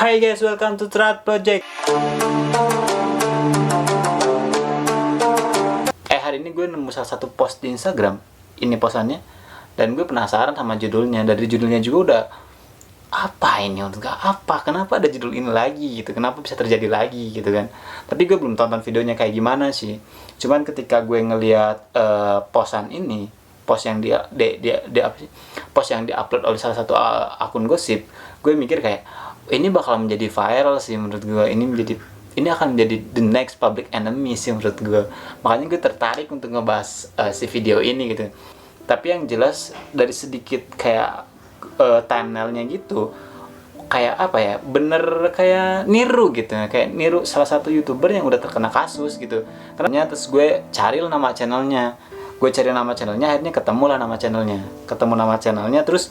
Hai guys, welcome to Trad Project. Hari ini gue nemu salah satu post di Instagram. Ini postannya, dan gue penasaran sama judulnya. Dari judulnya juga udah, apa ini? Kenapa ada judul ini lagi gitu? Kenapa bisa terjadi lagi gitu kan? Tapi gue belum tonton videonya kayak gimana sih. Cuman ketika gue ngelihat postan ini, post yang post yang diupload oleh salah satu akun gosip, gue mikir kayak ini bakal menjadi viral sih menurut gue. Ini akan menjadi the next public enemy sih menurut gue. Makanya gue tertarik untuk ngebahas si video ini gitu. Tapi yang jelas dari sedikit kayak thumbnailnya gitu, kayak apa ya, bener kayak niru gitu, kayak niru salah satu YouTuber yang udah terkena kasus gitu. Karena terus gue cari nama channelnya, akhirnya ketemu nama channelnya. Terus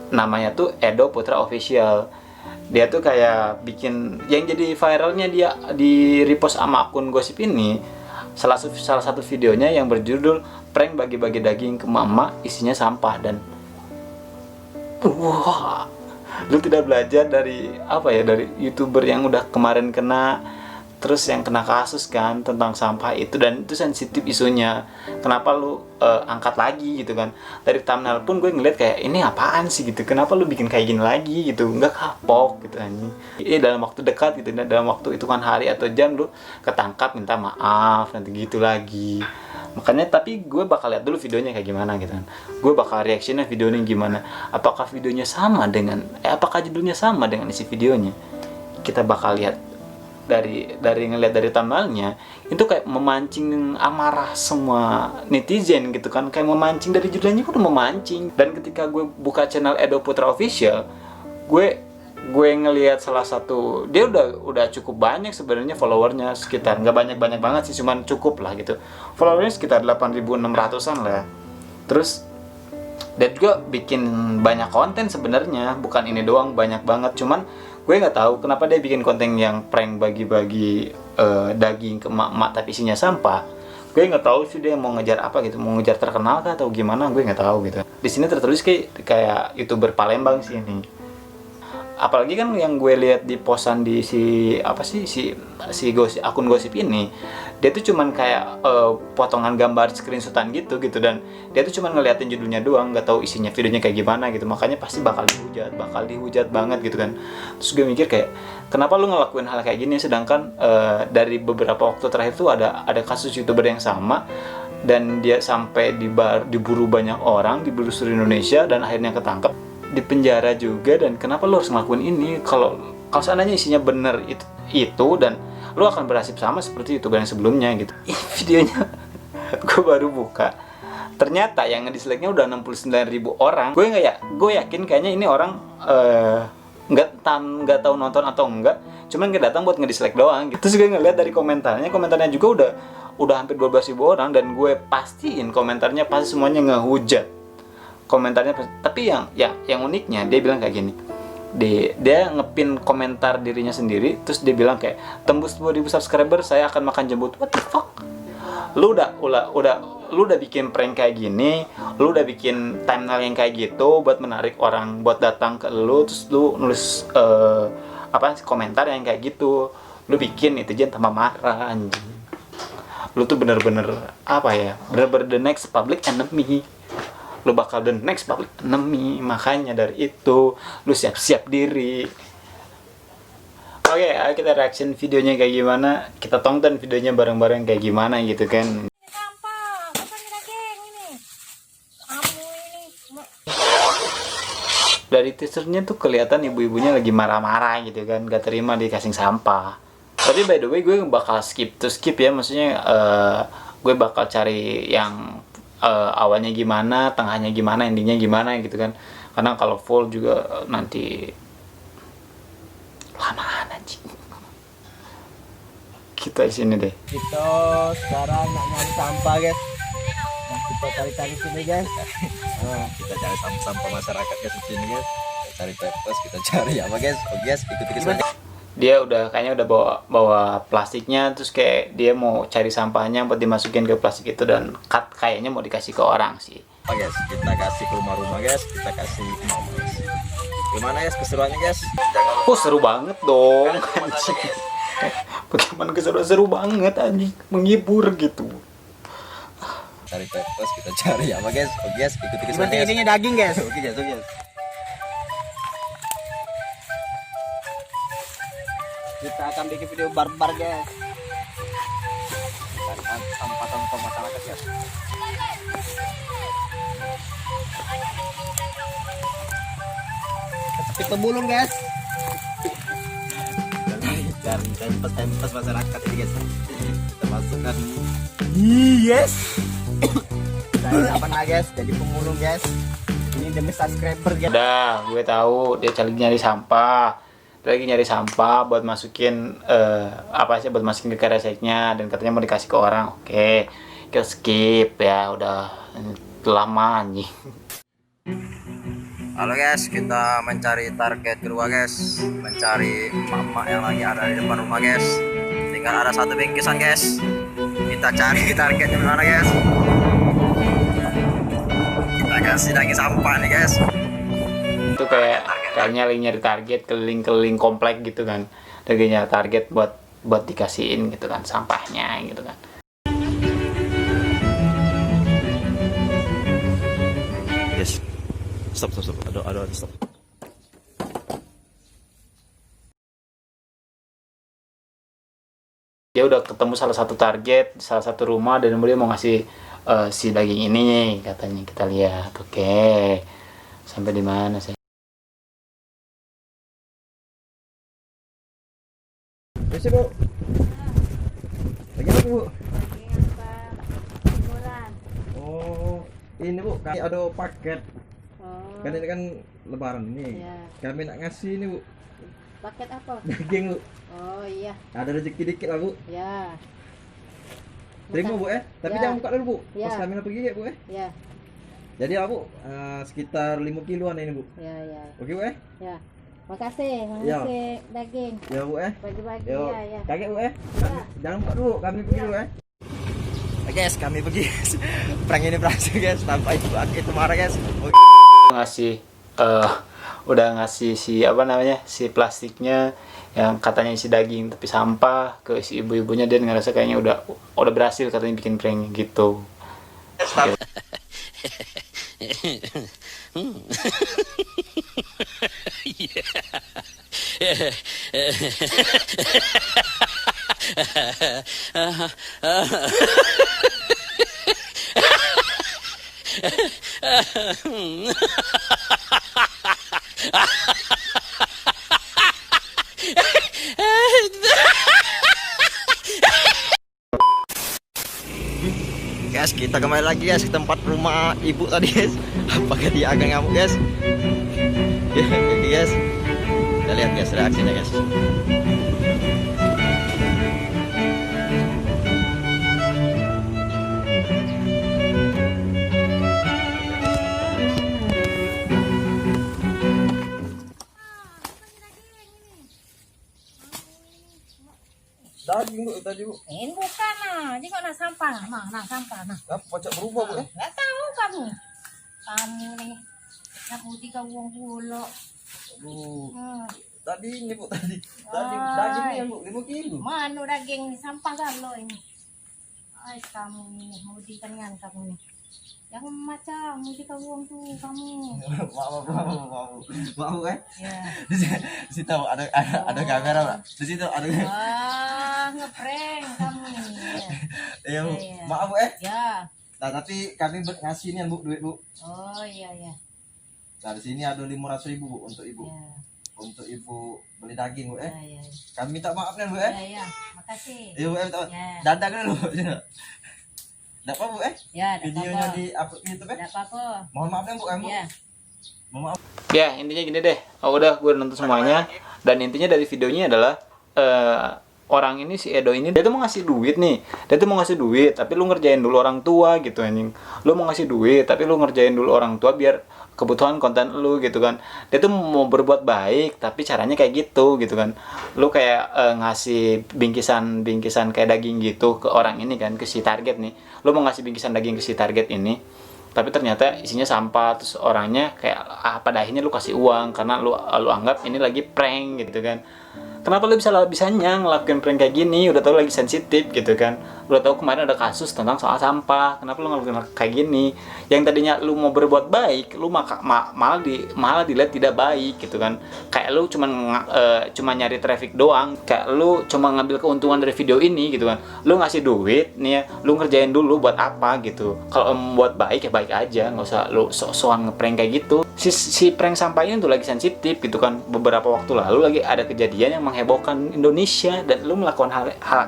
namanya tuh Edo Putra Official. Dia tuh kayak bikin, yang jadi viralnya dia di repost sama akun gosip ini, salah satu videonya yang berjudul prank bagi-bagi daging ke mama isinya sampah. Dan wah, lu tidak belajar dari dari YouTuber yang udah kemarin kena, terus yang kena kasus kan tentang sampah itu, dan itu sensitif isunya. Kenapa lu angkat lagi gitu kan? Dari thumbnail pun gue ngeliat kayak ini apaan sih gitu. Kenapa lu bikin kayak gini lagi gitu? Nggak kapok gitu anjing. Ini dalam waktu dekat gitu, dalam waktu hitungan hari atau jam lu ketangkap, minta maaf nanti gitu lagi. Makanya tapi gue bakal lihat dulu videonya kayak gimana gitu kan. Gue bakal reactionnya videonya gimana. Apakah videonya sama dengan apakah judulnya sama dengan isi videonya? Kita bakal lihat. Dari ngelihat dari thumbnailnya itu kayak memancing amarah semua netizen gitu kan, kayak memancing, dari judulnya udah memancing. Dan ketika gue buka channel Edo Putra Official, gue ngelihat salah satu, dia udah cukup banyak sebenarnya followernya, sekitar nggak banyak banget sih, cuman cukup lah gitu, followernya sekitar 8.600-an lah. Terus dia juga bikin banyak konten sebenarnya, bukan ini doang, banyak banget. Cuman gue nggak tahu kenapa dia bikin konten yang prank bagi-bagi daging ke emak-emak tapi isinya sampah. Gue nggak tahu sih dia mau ngejar apa gitu, mau ngejar terkenal kah atau gimana, gue nggak tahu gitu. Di sini tertulis kayak YouTuber Palembang sih ini. Apalagi kan yang gue lihat di posan di akun gosip ini, dia tuh cuman kayak potongan gambar screenshotan gitu, dan dia tuh cuman ngeliatin judulnya doang, nggak tahu isinya videonya kayak gimana gitu. Makanya pasti bakal dihujat banget gitu kan. Terus gue mikir kayak, kenapa lu ngelakuin hal kayak gini, sedangkan dari beberapa waktu terakhir tuh ada kasus YouTuber yang sama, dan dia sampai diburu banyak orang, diburu seluruh Indonesia, dan akhirnya ketangkep, di penjara juga. Dan kenapa lo harus ngelakuin ini? Kalau seandainya isinya bener itu dan lo akan bernasib sama seperti YouTuber yang sebelumnya gitu. Videonya gue baru buka, ternyata yang nge-dislike-nya udah 69.000 orang. Gue yakin kayaknya ini orang nggak tahu nonton atau enggak, cuman nggak datang buat nge-dislike doang gitu. Terus gue ngeliat dari komentarnya juga udah hampir 12.000 orang, dan gue pastiin komentarnya pasti semuanya ngehujat komentarnya. Tapi yang uniknya, dia bilang kayak gini, dia ngepin komentar dirinya sendiri, terus dia bilang kayak, tembus 2.000 subscriber saya akan makan jembut. What the fuck? Lu udah bikin prank kayak gini, lu udah bikin thumbnail yang kayak gitu buat menarik orang buat datang ke lu, terus lu nulis komentar yang kayak gitu, lu bikin netizen tambah marah anjing. Lu tuh bener-bener bener-bener the next public enemy. Lu bakal the next public enemy. Makanya dari itu lu siap-siap diri. Oke, ayo kita reaction videonya kayak gimana. Kita tonton videonya bareng-bareng kayak gimana gitu kan. Dari teasernya tuh kelihatan ibu-ibunya lagi marah-marah gitu kan, gak terima dikasih sampah. Tapi by the way gue bakal skip ya, maksudnya gue bakal cari yang awalnya gimana, tengahnya gimana, endingnya gimana gitu kan. Karena kalau full juga nanti lamaan anjing. Kita di sini deh. Kita sekarang nak nyari sampah guys. Nah, kita cari sini guys. Kita cari sampah masyarakat guys di sini guys. Kita cari pepes, kita cari apa guys? Oh guys, ikuti saja. Dia kayaknya udah bawa plastiknya, terus kayak dia mau cari sampahnya buat dimasukin ke plastik itu, dan kayaknya mau dikasih ke orang sih. Guys, kita kasih ke rumah-rumah guys, kita kasih mama guys. Gimana guys keseruannya guys? Oh seru banget dong anjing. Bagaimana seru banget anjing, menghibur gitu. Cari pepes kita cari apa guys? Oke guys, ikuti Berarti keseruannya guys. ininya daging guys. Oke guys, oke guys. Kita akan bikin video barbar guys. Sampah-sampah masyarakat guys. Kita bulung guys. Dan tempes masyarakat ini guys. Kita masukkan. Yes. Saya apa guys? Jadi pemulung guys. Ini demi subscriber guys. Udah, gue tahu dia lagi nyari sampah. Dia lagi nyari sampah buat masukin apa sih buat masukin ke kreseknya dan katanya mau dikasih ke orang. Oke, kita skip ya, udah lama anjing. Halo guys, kita mencari target kedua guys. Mencari emak-emak yang lagi ada di depan rumah guys. Tinggal ada satu bingkisan guys. Kita cari targetnya mana guys. Kita kasih daging sampah nih guys. Itu kayaknya lagi nyari target keliling-keliling komplek gitu kan. Lagi nyari target buat dikasihin gitu kan sampahnya gitu kan. Yes. Stop. Aduh, stop. Dia udah ketemu salah satu target, salah satu rumah dan dia mau ngasih si daging ini katanya. Kita lihat. Oke. Sampai di mana sih? Terus Bu. Lagi apa Bu? Oh, ini Bu, kami ada paket. Oh, Kan ini kan lebaran ini. ya. Kami nak ngasih ini Bu, Paket apa? daging Bu. Oh iya, Ada rezeki dikit lah Bu. ya, Terima Bu Tapi Ya. jangan buka dulu Bu. Ya. Pas kami nak pergi ya Bu ya, Jadi lah Bu, sekitar 5 kiloan ini Bu. ya. Oke Bu Ya. Makasih daging. Ya Bu Bagi-bagi Yo, ya. kakek Bu Jangan buka dulu, kami pergi dulu Guys, kami pergi. Prank ini berhasil guys. Tanpa itu marah guys. Ngasih udah ngasih si apa namanya si plastiknya yang katanya isi daging tapi sampah ke si ibu-ibunya. Dia ngerasa kayaknya udah berhasil katanya bikin prank gitu. Guys, kita kembali lagi guys ke tempat rumah ibu tadi guys. Apakah dia agak ngamuk guys? Ya, oke, guys. Kita lihat guys reaksinya guys. Daging Bu, tadi Bu. Ini bukan nah, ini kok nak sampah, nah sampah nah. Apa pocok berubah Bu Nggak tahu kamu. Kamu nih, nak putih kau uang pula. Aduh, Hmm. tadi ini Bu tadi. Ay. Daging ini Bu, 5 kilo. Mana daging ni sampah kan lo ini. Ay kamu ini, mau dikanyan kamu nih. Jangan macam, mau kau uang tuh kamu. Maaf Bu Ya. Di situ ada kamera Pak. Di situ ada. Ngeprank kamu nih. Iya Bu. Iya. Maaf Bu Ya. Nah, tapi kami ngasih ini Bu, duit Bu. Oh iya. Nah, di sini ada 500.000 Bu untuk Ibu. Ya. Untuk Ibu beli daging Bu Ya. Kami minta maaf nih Bu Ya. Makasih. Iya Bu minta. Ya. Dadah dulu. Enggak apa Bu Ya, ada Videonya apa-apa. di upload di YouTube Ada apa-apa. Mohon maaf nih Bu kamu. Ya. Mohon maaf. Ya intinya gini deh. Udah gue nonton semuanya dan intinya dari videonya adalah orang ini si Edo ini dia tuh mau ngasih duit nih. Dia tuh mau ngasih duit tapi lu ngerjain dulu orang tua gitu anjing. Lu mau ngasih duit tapi lu ngerjain dulu orang tua biar kebutuhan konten lu gitu kan. Dia tuh mau berbuat baik tapi caranya kayak gitu kan. Lu kayak ngasih bingkisan kayak daging gitu ke orang ini kan, ke si target nih. Lu mau ngasih bingkisan daging ke si target ini tapi ternyata isinya sampah, terus orangnya kayak pada akhirnya lu kasih uang karena lu anggap ini lagi prank gitu kan. Kenapa lu bisanya ngelakuin prank kayak gini? Udah tahu lagi sensitif gitu kan. Udah tahu kemarin ada kasus tentang soal sampah. Kenapa lu ngelakuin kayak gini? Yang tadinya lu mau berbuat baik, lu malah dilihat tidak baik gitu kan. Kayak lu cuma nyari traffic doang. Kayak lu cuma ngambil keuntungan dari video ini gitu kan. Lu ngasih duit nih ya, lu ngerjain dulu buat apa gitu. Kalau membuat baik ya baik aja, nggak usah lu sok-sokan ngeprank kayak gitu. Si prank sampah ini tuh lagi sensitif gitu kan. Beberapa waktu lalu lagi ada kejadian yang menghebohkan Indonesia dan lu melakukan hal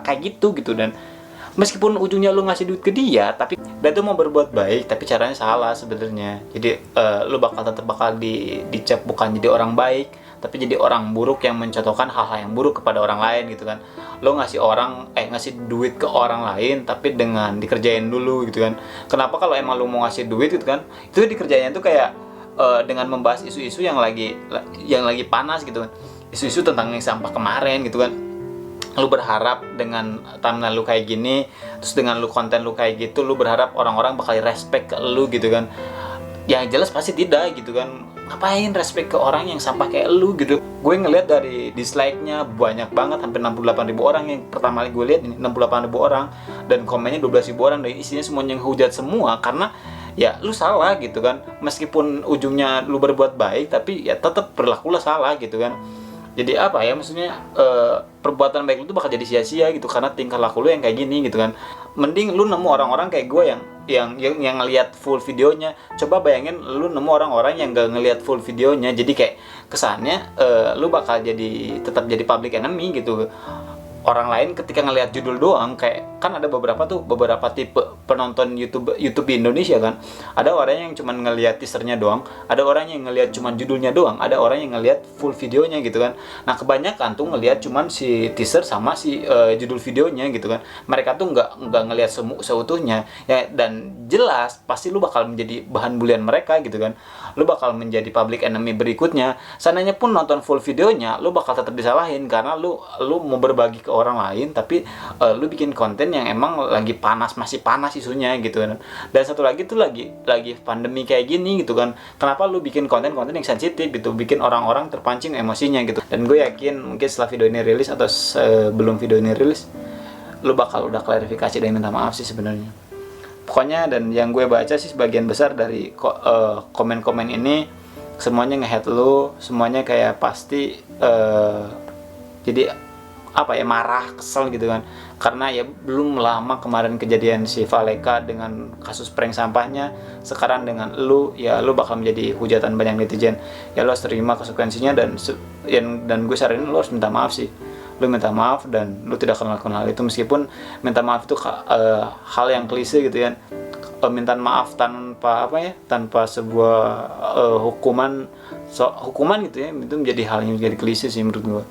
kayak gitu dan meskipun ujungnya lu ngasih duit ke dia, tapi dia tuh mau berbuat baik tapi caranya salah sebenarnya. Jadi lu tetap bakal dicap bukan jadi orang baik, tapi jadi orang buruk yang mencontohkan hal-hal yang buruk kepada orang lain gitu kan. Lu ngasih duit ke orang lain tapi dengan dikerjain dulu gitu kan. Kenapa kalau emang lu mau ngasih duit gitu kan, itu dikerjainnya tuh kayak dengan membahas isu-isu yang lagi panas gitu kan. Isu-isu tentang yang sampah kemarin gitu kan. Lu berharap dengan thumbnail lu kayak gini, terus dengan konten lu kayak gitu, lu berharap orang-orang bakal respect ke lu gitu kan. Yang jelas pasti tidak gitu kan. Ngapain respect ke orang yang sampah kayak lu gitu. Gue ngeliat dari dislike-nya banyak banget, hampir 68.000 orang. Yang pertama kali gue lihat ini 68.000 orang, dan komennya 12.000 orang, dan isinya semuanya hujat semua karena ya lu salah gitu kan. Meskipun ujungnya lu berbuat baik, tapi ya tetap berlakulah salah gitu kan. Jadi apa ya, maksudnya perbuatan baik lu tuh bakal jadi sia-sia gitu karena tingkah laku lu yang kayak gini gitu kan. Mending lu nemu orang-orang kayak gue yang ngelihat full videonya. Coba bayangin lu nemu orang-orang yang gak ngelihat full videonya, jadi kayak kesannya lu bakal tetap jadi public enemy gitu. Orang lain ketika ngelihat judul doang, kayak kan ada beberapa tipe penonton YouTube di Indonesia kan. Ada orang yang cuma ngelihat teasernya doang, ada orang yang ngelihat cuma judulnya doang, ada orang yang ngelihat full videonya gitu kan. Nah kebanyakan tuh ngelihat cuma si teaser sama si judul videonya gitu kan. Mereka tuh nggak ngelihat seutuhnya ya, dan jelas pasti lu bakal menjadi bahan bulian mereka gitu kan. Lu bakal menjadi public enemy berikutnya. Sananya pun nonton full videonya, lu bakal tetap disalahin karena lu mau berbagi ke orang lain, tapi lu bikin konten yang emang masih panas isunya gitu kan. Dan satu lagi tuh lagi pandemi kayak gini gitu kan. Kenapa lu bikin konten-konten yang sensitif gitu, bikin orang-orang terpancing emosinya gitu. Dan gue yakin mungkin setelah video ini rilis atau sebelum video ini rilis, lu bakal udah klarifikasi dan minta maaf sih sebenarnya. Pokoknya, dan yang gue baca sih sebagian besar dari komen-komen ini semuanya nge-hate lu, semuanya kayak pasti jadi apa ya, marah, kesel gitu kan. Karena ya belum lama kemarin kejadian si Valeka dengan kasus prank sampahnya, sekarang dengan lu bakal menjadi hujatan banyak netizen. Ya lu harus terima konsekuensinya, dan gue saranin lu harus minta maaf sih. Lu minta maaf dan lu tidak akan melakukan hal itu, meskipun minta maaf itu hal yang klise gitu ya. Minta maaf tanpa sebuah hukuman gitu ya, itu menjadi hal yang menjadi klise sih menurut gue.